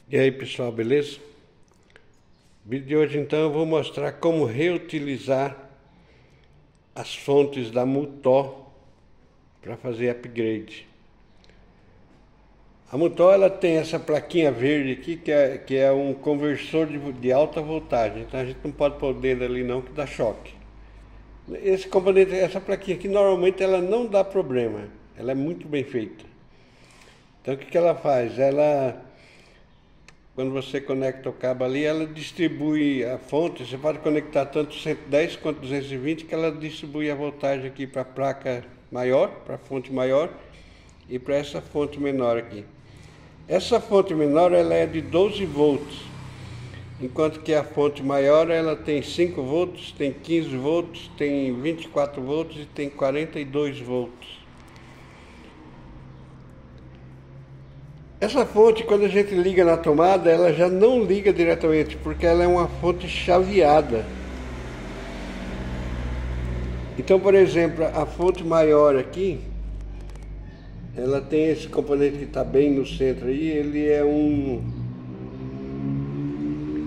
E aí pessoal, beleza? No vídeo de hoje então eu vou mostrar como reutilizar as fontes da Mutó para fazer upgrade. A Mutó ela tem essa plaquinha verde aqui que é um conversor de alta voltagem, então a gente não pode pôr o dedo ali não que dá choque. Esse componente, essa plaquinha aqui normalmente ela não dá problema, ela é muito bem feita. Então o que ela faz? Quando você conecta o cabo ali, ela distribui a fonte. Você pode conectar tanto 110 quanto 220, que ela distribui a voltagem aqui para a placa maior, para a fonte maior, e para essa fonte menor aqui. Essa fonte menor ela é de 12 volts, enquanto que a fonte maior ela tem 5 volts, tem 15 volts, tem 24 volts e tem 42 volts. Essa fonte, quando a gente liga na tomada, ela já não liga diretamente, porque ela é uma fonte chaveada. Então, por exemplo, a fonte maior aqui, ela tem esse componente que está bem no centro aí, ele é um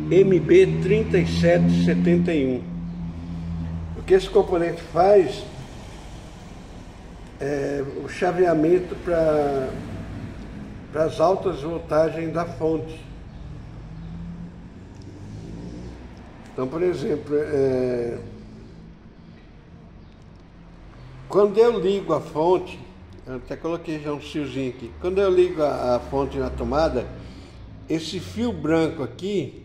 MB3771. O que esse componente faz é o chaveamento para as altas voltagens da fonte. Então, por exemplo, quando eu ligo a fonte, eu até coloquei já um fiozinho aqui, quando eu ligo a fonte na tomada, esse fio branco aqui,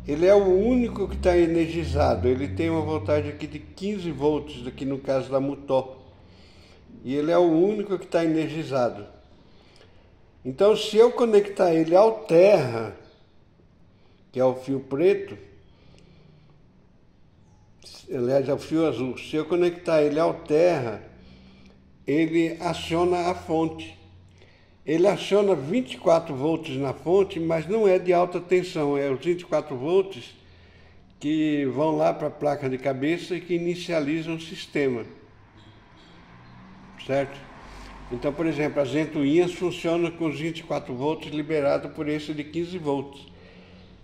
ele é o único que está energizado. Ele tem uma voltagem aqui de 15 volts, aqui no caso da Mutó, e ele é o único que está energizado. Então, se eu conectar ele ao terra, que é o fio preto, aliás, é o fio azul, se eu conectar ele ao terra, ele aciona a fonte. Ele aciona 24 volts na fonte, mas não é de alta tensão, é os 24 volts que vão lá para a placa de cabeça e que inicializam o sistema, certo? Então, por exemplo, as ventoinhas funcionam com os 24 volts liberados por esse de 15 volts.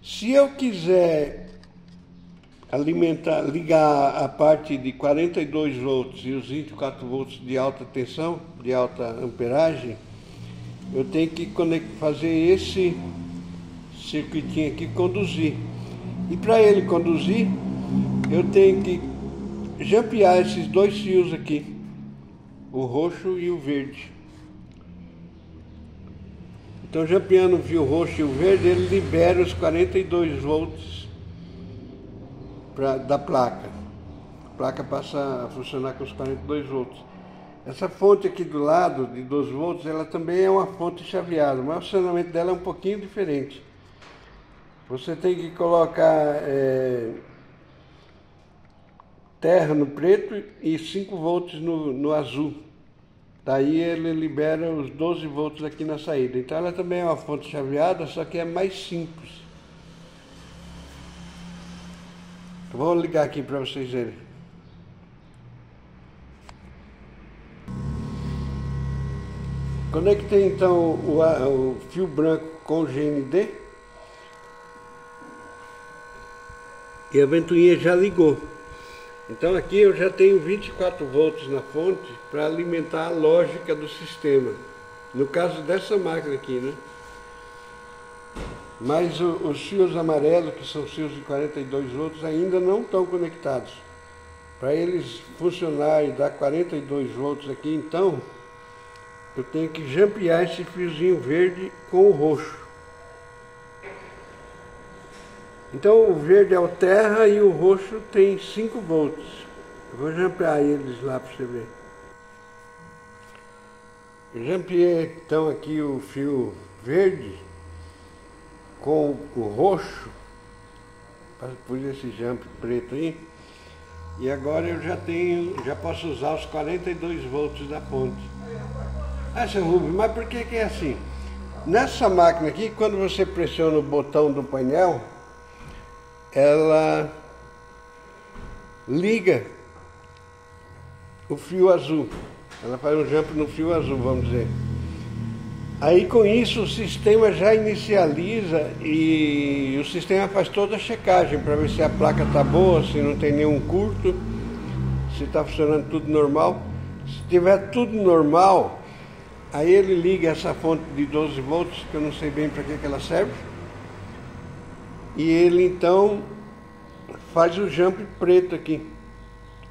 Se eu quiser ligar a parte de 42 volts e os 24 volts de alta tensão, de alta amperagem, eu tenho que fazer esse circuitinho aqui conduzir. E para ele conduzir, eu tenho que jampear esses dois fios aqui, o roxo e o verde. Então, jampeando o fio roxo e o verde, ele libera os 42 volts da placa. A placa passa a funcionar com os 42 volts. Essa fonte aqui do lado, de 12 volts, ela também é uma fonte chaveada, mas o funcionamento dela é um pouquinho diferente. Você tem que colocar terra no preto e 5 volts no azul. Daí ele libera os 12 volts aqui na saída. Então ela também é uma fonte chaveada, só que é mais simples. Vou ligar aqui para vocês verem. Conectei então o fio branco com o GND e a ventoinha já ligou. Então aqui eu já tenho 24 volts na fonte para alimentar a lógica do sistema. No caso dessa máquina aqui, né? Mas os fios amarelos, que são fios de 42 volts, ainda não estão conectados. Para eles funcionarem e dar 42 volts aqui, então, eu tenho que jampear esse fiozinho verde com o roxo. Então o verde é o terra e o roxo tem 5 volts. Eu vou jampear eles lá para você ver. Eu jampeei então aqui o fio verde com o roxo, pus esse jump preto aí, e agora eu já posso usar os 42 volts da fonte. Ah, seu Rubens, mas por que é assim? Nessa máquina aqui, quando você pressiona o botão do painel, ela liga o fio azul. Ela faz um jump no fio azul, vamos dizer. Aí com isso o sistema já inicializa e o sistema faz toda a checagem para ver se a placa está boa, se não tem nenhum curto, se está funcionando tudo normal. Se tiver tudo normal, aí ele liga essa fonte de 12 volts, que eu não sei bem para que ela serve, e ele então faz o jump preto aqui.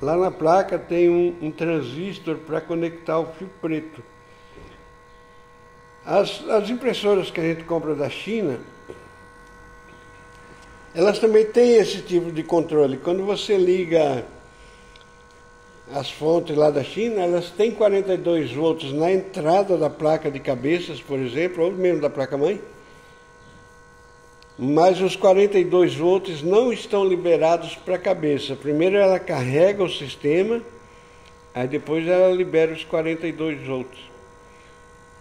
Lá na placa tem um transistor para conectar o fio preto. As impressoras que a gente compra da China, elas também têm esse tipo de controle. Quando você liga as fontes lá da China, elas têm 42 volts na entrada da placa de cabeças, por exemplo, ou mesmo da placa-mãe. Mas os 42 volts não estão liberados para a cabeça. Primeiro ela carrega o sistema, aí depois ela libera os 42 volts.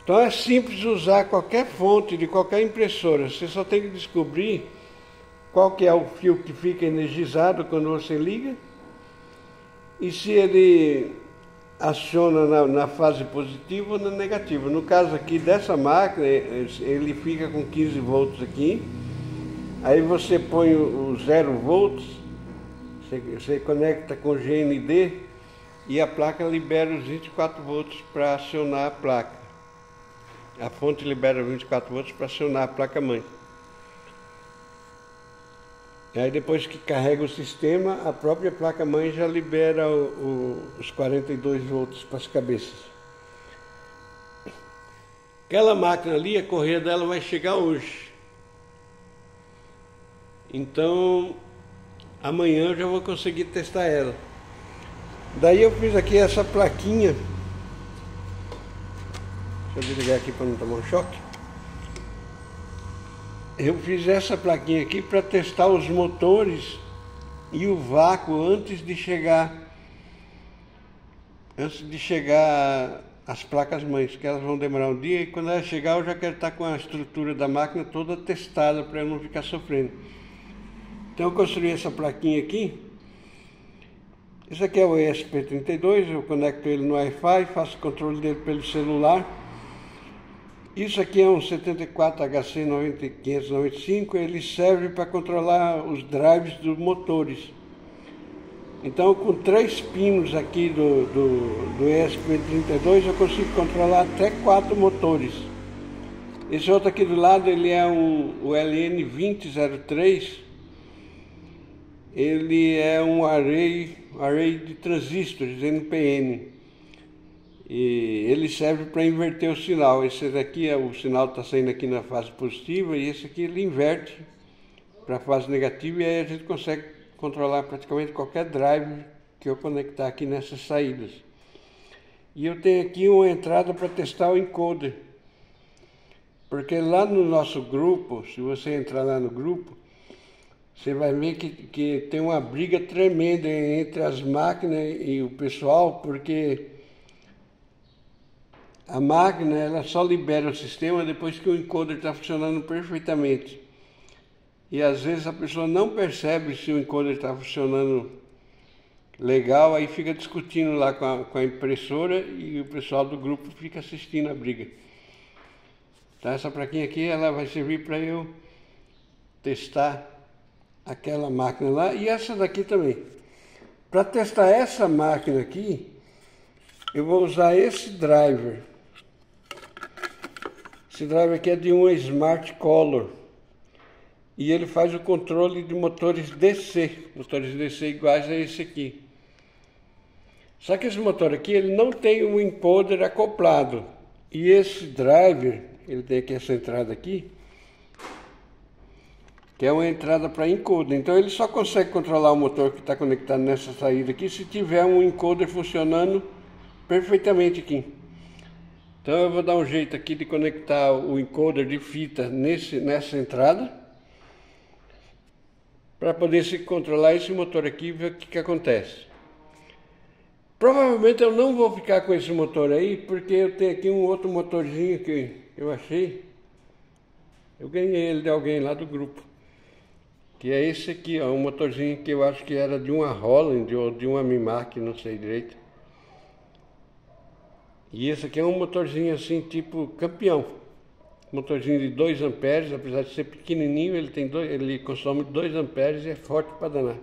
Então é simples usar qualquer fonte de qualquer impressora. Você só tem que descobrir qual que é o fio que fica energizado quando você liga e se ele aciona na fase positiva ou na negativa. No caso aqui dessa máquina, ele fica com 15 volts aqui. Aí você põe o 0 volts, você conecta com o GND e a placa libera os 24 volts para acionar a placa. A fonte libera 24 volts para acionar a placa-mãe. E aí depois que carrega o sistema, a própria placa-mãe já libera os 42 volts para as cabeças. Aquela máquina ali, a correia dela vai chegar hoje. Então, amanhã eu já vou conseguir testar ela. Daí eu fiz aqui essa plaquinha. Deixa eu desligar aqui para não tomar um choque. Eu fiz essa plaquinha aqui para testar os motores e o vácuo antes de chegar as placas mães, que elas vão demorar um dia, e quando ela chegar eu já quero estar com a estrutura da máquina toda testada para eu não ficar sofrendo. Então eu construí essa plaquinha aqui. Esse aqui é o ESP32, eu conecto ele no Wi-Fi, faço o controle dele pelo celular. Isso aqui é um 74HC595, ele serve para controlar os drives dos motores. Então com 3 pinos aqui do ESP32 eu consigo controlar até 4 motores. Esse outro aqui do lado ele é o LN2003. Ele é um array de transistores NPN. E ele serve para inverter o sinal. Esse daqui, o sinal está saindo aqui na fase positiva, e esse aqui ele inverte para a fase negativa, e aí a gente consegue controlar praticamente qualquer drive que eu conectar aqui nessas saídas. E eu tenho aqui uma entrada para testar o encoder. Porque lá no nosso grupo, se você entrar lá no grupo, você vai ver que tem uma briga tremenda entre as máquinas e o pessoal, porque a máquina ela só libera o sistema depois que o encoder está funcionando perfeitamente. E às vezes a pessoa não percebe se o encoder está funcionando legal, aí fica discutindo lá com a impressora e o pessoal do grupo fica assistindo a briga. Então essa plaquinha aqui ela vai servir para eu testar aquela máquina lá e essa daqui também. Para testar essa máquina aqui, eu vou usar esse driver. Esse driver aqui é de uma Smart Color e ele faz o controle de motores DC iguais a esse aqui. Só que esse motor aqui ele não tem um encoder acoplado, e esse driver, ele tem aqui essa entrada aqui, que é uma entrada para encoder. Então ele só consegue controlar o motor que está conectado nessa saída aqui se tiver um encoder funcionando perfeitamente aqui. Então eu vou dar um jeito aqui de conectar o encoder de fita nessa entrada, para poder se controlar esse motor aqui e ver o que acontece. Provavelmente eu não vou ficar com esse motor aí, porque eu tenho aqui um outro motorzinho que eu achei. Eu ganhei ele de alguém lá do grupo. Que é esse aqui, ó, um motorzinho que eu acho que era de uma Holland ou de uma Mimac, não sei direito. E esse aqui é um motorzinho assim, tipo campeão. motorzinho de 2 amperes, apesar de ser pequenininho, ele consome 2 amperes e é forte para danar.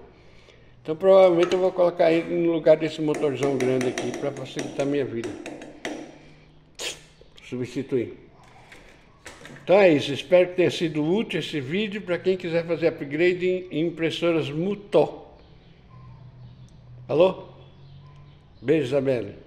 Então provavelmente eu vou colocar ele no lugar desse motorzão grande aqui para facilitar a minha vida. Substituir. Então é isso, espero que tenha sido útil esse vídeo para quem quiser fazer upgrade em impressoras Mutó. Alô? Beijo, Isabelle.